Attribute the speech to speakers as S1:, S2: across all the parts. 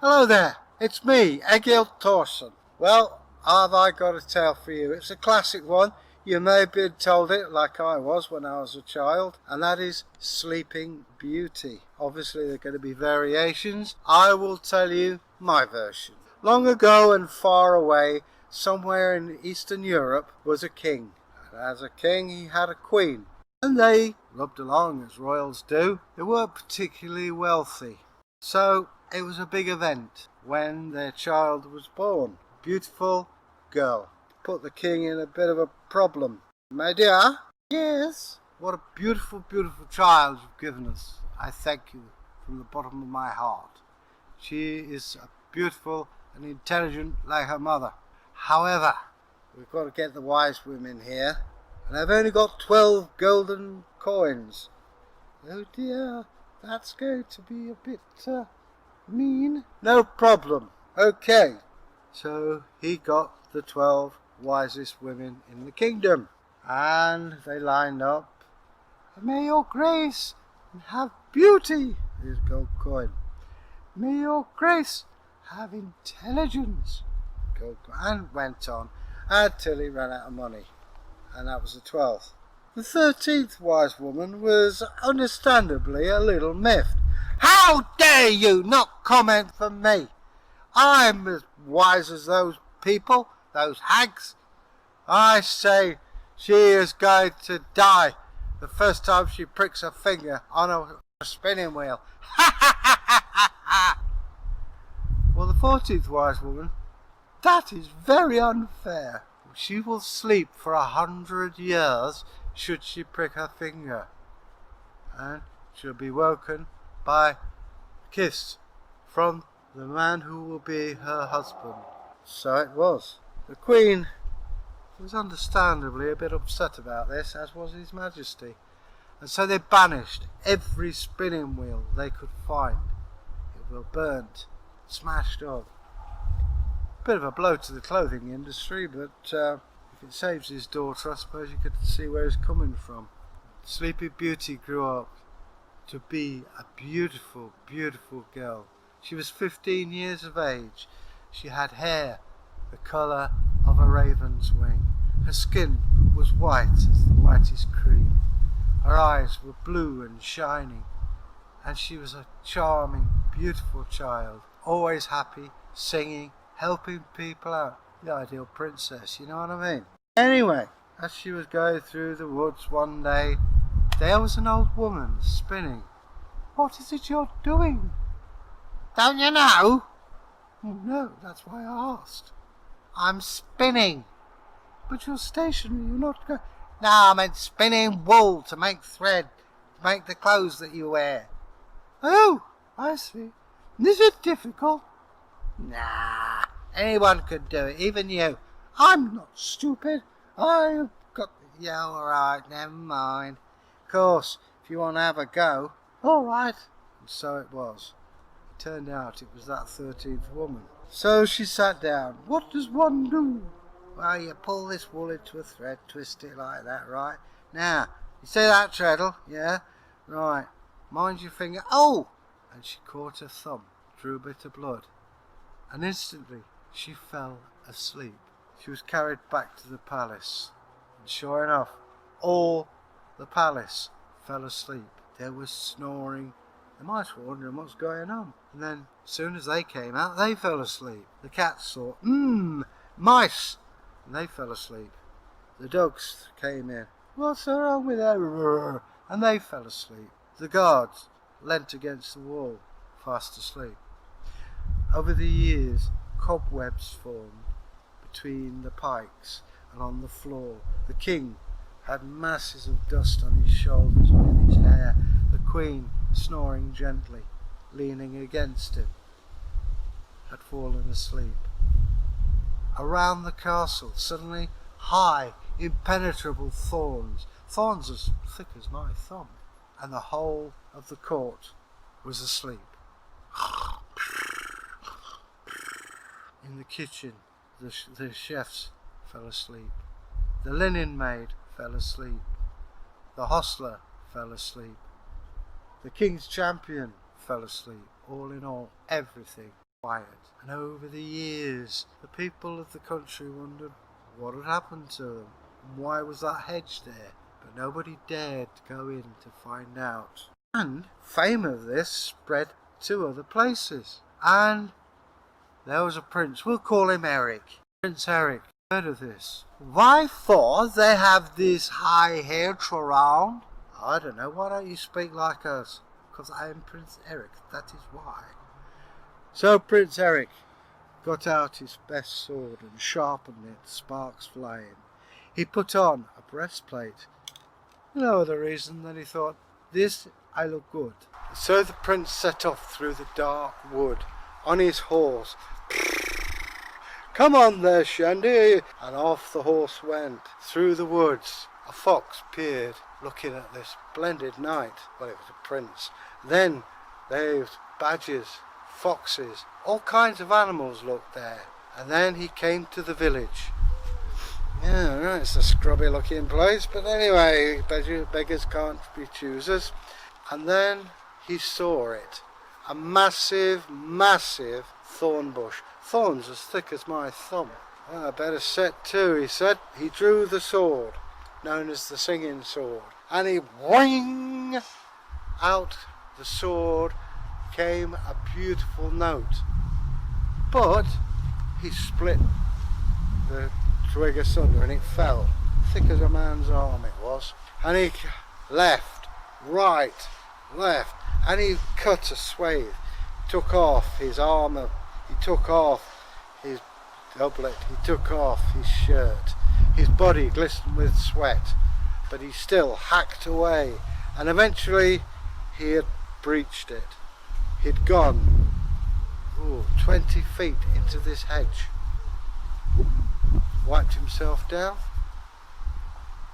S1: Hello there, it's me, Egil Thorsson. Well, have I got a tale for you? It's a classic one. You may have been told it like I was when I was a child, and that is Sleeping Beauty. Obviously there are going to be variations. I will tell you my version. Long ago and far away, somewhere in Eastern Europe, was a king. And as a king he had a queen. And they rubbed along as royals do. They weren't particularly wealthy. So it was a big event when their child was born. Beautiful girl. Put the king in a bit of a problem. My dear? Yes? What a beautiful, beautiful child you've given us. I thank you from the bottom of my heart. She is beautiful and intelligent like her mother. However, we've got to get the wise women here. And I've only got 12 golden coins. Oh dear, that's going to be a bit mean. No problem. Okay. So he got the 12 wisest women in the kingdom. And they lined up. May your grace have beauty. Here's a gold coin. May your grace have intelligence. Gold coin. And went on until he ran out of money. And that was the 12th. The 13th wise woman was understandably a little miffed. How dare you not comment for me? I'm as wise as those people, those hags. I say she is going to die the first time she pricks her finger on a spinning wheel. Well, the 14th wise woman, that is very unfair. She will sleep for 100 years should she prick her finger, and she'll be woken by a kiss from the man who will be her husband. So it was. The Queen was understandably a bit upset about this, as was His Majesty, and so they banished every spinning wheel they could find. It was burnt, smashed up. Bit of a blow to the clothing industry, but if it saves his daughter, I suppose you could see where he's coming from. Sleeping Beauty grew up to be a beautiful, beautiful girl. She was 15 years of age. She had hair the colour of a raven's wing. Her skin was white as the whitest cream. Her eyes were blue and shining. And she was a charming, beautiful child, always happy, singing, helping people out. The ideal princess, you know what I mean? Anyway, as she was going through the woods one day, there was an old woman spinning. What is it you're doing? Don't you know? No, that's why I asked. I'm spinning. But you're stationary, you're not going. No, I meant spinning wool to make thread, to make the clothes that you wear. Oh, I see. Is it difficult? Nah, anyone could do it, even you. I'm not stupid. I've got... Yeah, alright, never mind. Of course, if you want to have a go. Alright. And so it was. It turned out it was that 13th woman. So she sat down. What does one do? Well, you pull this wool into a thread, twist it like that, right? Now, you see that treadle? Yeah? Right. Mind your finger. Oh! And she caught her thumb, drew a bit of blood. And instantly she fell asleep. She was carried back to the palace, and sure enough, all the palace fell asleep. There was snoring. The mice were wondering what's going on. And then, as soon as they came out, they fell asleep. The cats thought, mice! And they fell asleep. The dogs came in. What's wrong with them? And they fell asleep. The guards leant against the wall, fast asleep. Over the years, cobwebs formed between the pikes and on the floor. The king had masses of dust on his shoulders and in his hair. The queen, snoring gently, leaning against him, had fallen asleep. Around the castle, suddenly, high, impenetrable thorns as thick as my thumb, and the whole of the court was asleep. In the kitchen, the chefs fell asleep. The linen maid fell asleep. The hostler fell asleep. The king's champion fell asleep. All in all, everything quiet. And over the years, the people of the country wondered what had happened to them, and why was that hedge there. But nobody dared to go in to find out. And fame of this spread to other places. And there was a prince, we'll call him Erik. Prince Erik, heard of this? Why for they have this high hedge around? I don't know, why don't you speak like us? Because I am Prince Erik, that is why. So Prince Erik got out his best sword and sharpened it, sparks flying. He put on a breastplate. No other reason than he thought, this I look good. So the prince set off through the dark wood on his horse. Come on there, Shandy! And off the horse went. Through the woods, a fox peered, looking at this splendid night. Well, it was a prince. Then there was badgers, foxes, all kinds of animals looked there. And then he came to the village. Yeah, right, it's a scrubby looking place, but anyway, beggars can't be choosers. And then he saw it. A massive, massive thorn bush. Thorns as thick as my thumb. Oh, I better set to, he said. He drew the sword, known as the singing sword. And he whang! Out the sword came a beautiful note. But he split the twig asunder and it fell. Thick as a man's arm it was. And he left, right, left. And he cut a swathe. Took off his armour. He took off his doublet. He took off his shirt. His body glistened with sweat. But he still hacked away. And eventually he had breached it. He'd gone 20 feet into this hedge. Wiped himself down.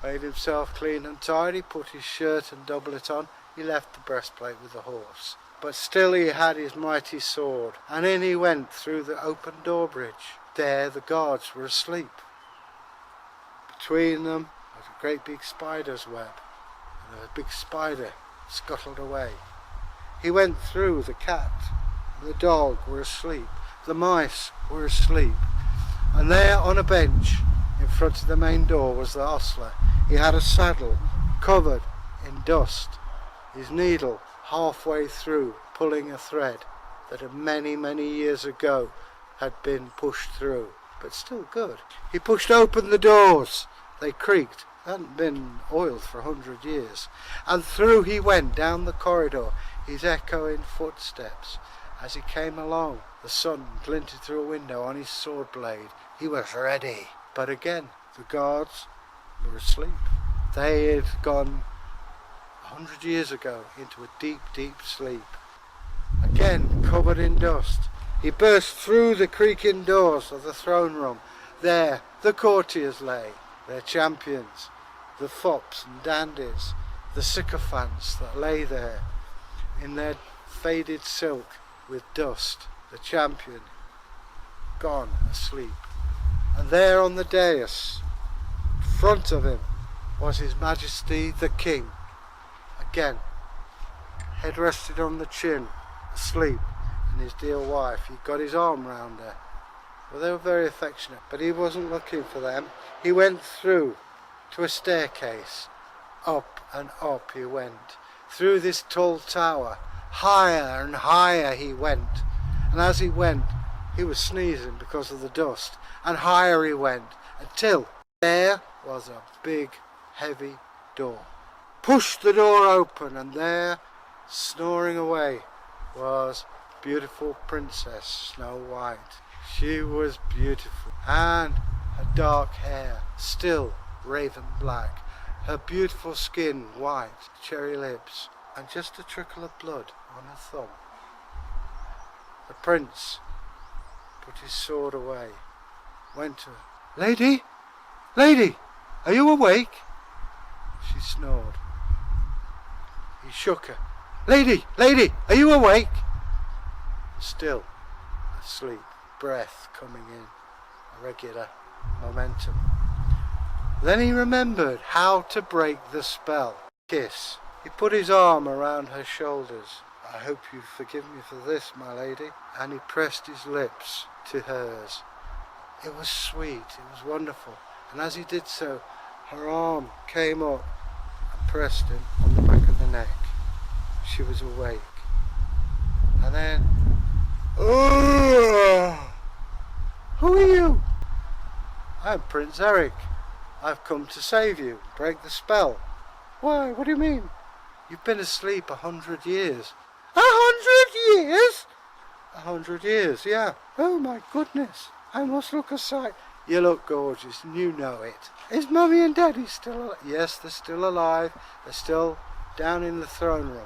S1: Made himself clean and tidy. Put his shirt and doublet on. He left the breastplate with the horse. But still he had his mighty sword, and in he went through the open drawbridge. There the guards were asleep. Between them was a great big spider's web, and a big spider scuttled away. He went through. The cat and the dog were asleep. The mice were asleep. And there on a bench in front of the main door was the ostler. He had a saddle covered in dust. His needle halfway through, pulling a thread that had many, many years ago had been pushed through, but still good. He pushed open the doors. They creaked, hadn't been oiled for 100 years. And through he went down the corridor, his echoing footsteps. As he came along, the sun glinted through a window on his sword blade. He was ready. But again, the guards were asleep. They had gone 100 years ago into a deep, deep sleep. Again, covered in dust, he burst through the creaking doors of the throne room. There the courtiers lay, their champions, the fops and dandies, the sycophants that lay there in their faded silk with dust. The champion gone asleep. And there on the dais, in front of him, was His Majesty the King. Again, head rested on the chin, asleep, and his dear wife. He got his arm round her. Well, they were very affectionate, but he wasn't looking for them. He went through to a staircase. Up and up he went, through this tall tower. Higher and higher he went. And as he went, he was sneezing because of the dust. And higher he went, until there was a big, heavy door. Pushed the door open, and there, snoring away, was beautiful Princess Snow White. She was beautiful, and her dark hair still raven black, her beautiful skin white, cherry lips, and just a trickle of blood on her thumb. The prince put his sword away, went to her. Lady, lady, are you awake? She snored. He shook her. Lady, lady, are you awake? Still asleep, breath coming in, a regular momentum. Then he remembered how to break the spell. Kiss. He put his arm around her shoulders I hope you forgive me for this, my lady. And he pressed his lips to hers. It was sweet, it was wonderful. And as he did so, her arm came up and pressed him on the back of the neck. She was awake. And then, oh, who are you? I'm Prince Erik. I've come to save you, break the spell. Why, what do you mean? You've been asleep 100 years. 100 years? 100 years, yeah. Oh my goodness, I must look a sight. You look gorgeous and you know it. Is Mummy and Daddy still alive? Yes, they're still alive. They're still down in the throne room.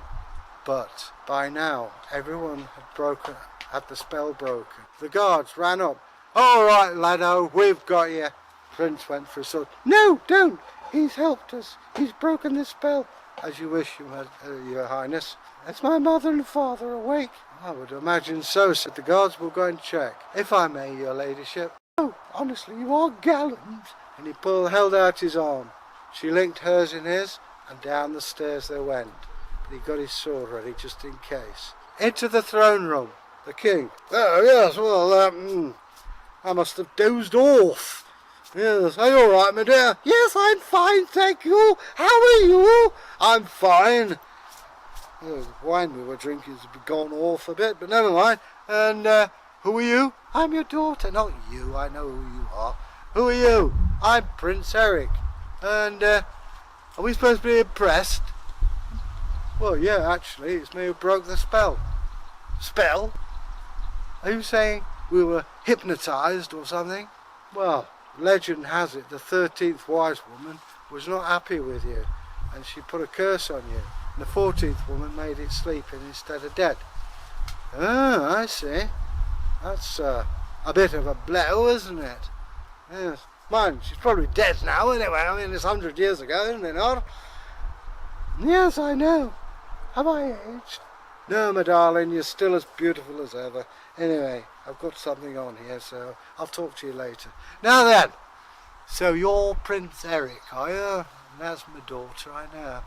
S1: But by now, everyone had the spell broken. The guards ran up. All right, laddo, we've got you. Prince went for a sword. No, don't. He's helped us. He's broken the spell. As you wish, Your Highness. Is my mother and father awake? I would imagine so, said the guards. We'll go and check. If I may, your ladyship. Oh, honestly, you are gallant. And he held out his arm. She linked hers in his, and down the stairs they went. But he got his sword ready just in case. Into the throne room. The king. Oh, yes, well, I must have dozed off. Yes, are you all right, my dear? Yes, I'm fine, thank you. How are you? I'm fine. The wine we were drinking has gone off a bit, but never mind. And who are you? I'm your daughter. Not you, I know who you are. Who are you? I'm Prince Erik. And are we supposed to be impressed? Well, yeah, actually, it's me who broke the spell. Spell? Are you saying we were hypnotised or something? Well, legend has it the 13th wise woman was not happy with you, and she put a curse on you. And the 14th woman made it sleeping instead of dead. Oh, I see. That's a bit of a blow, isn't it? Yes. Mind, she's probably dead now anyway. I mean, it's 100 years ago, isn't it not? Yes, I know. Have I aged? No, my darling, you're still as beautiful as ever. Anyway, I've got something on here, so I'll talk to you later. Now then, so you're Prince Erik, are you? That's my daughter, I know.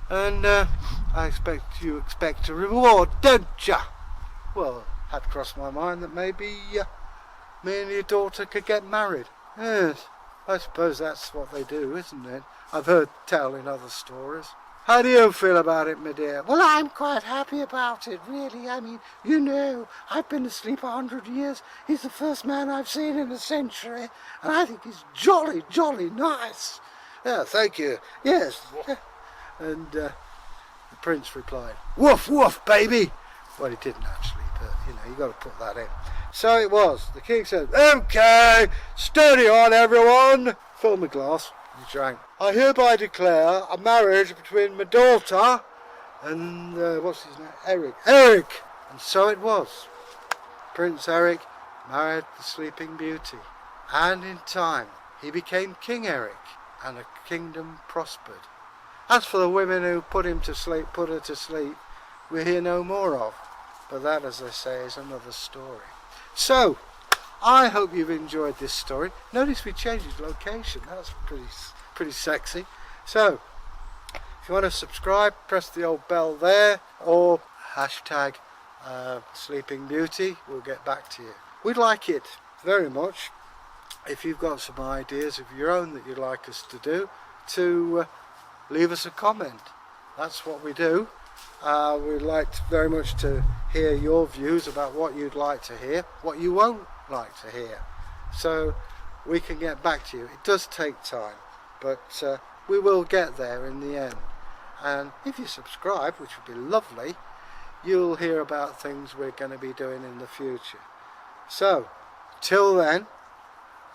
S1: And I expect you expect a reward, don't ya? Well, it had crossed my mind that maybe me and your daughter could get married. Yes, I suppose that's what they do, isn't it? I've heard tell in other stories. How do you feel about it, my dear? Well, I'm quite happy about it, really. I mean, you know, I've been asleep 100 years. He's the first man I've seen in a century, and I think he's jolly, jolly nice. Yeah, thank you. Yes. And the prince replied, woof, woof, baby. Well, he didn't actually, but, you know, you got to put that in. So it was. The king said, okay, steady on, everyone. Fill my glass. He drank. I hereby declare a marriage between my daughter and, what's his name? Erik. And so it was. Prince Erik married the Sleeping Beauty. And in time, he became King Erik, and the kingdom prospered. As for the women who put her to sleep, we hear no more of. But that, as I say, is another story. So, I hope you've enjoyed this story. Notice we changed its location. That's pretty sexy. So, if you want to subscribe, press the old bell there, or hashtag Sleeping Beauty. We'll get back to you. We'd like it very much if you've got some ideas of your own that you'd like us to do, to leave us a comment. That's what we do. We'd like very much to hear your views about what you'd like to hear, what you won't like to hear, so we can get back to you. It does take time, but we will get there in the end. And if you subscribe, which would be lovely, you'll hear about things we're going to be doing in the future. So, till then,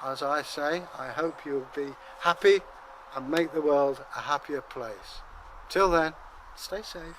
S1: as I say, I hope you'll be happy and make the world a happier place. Till then, stay safe.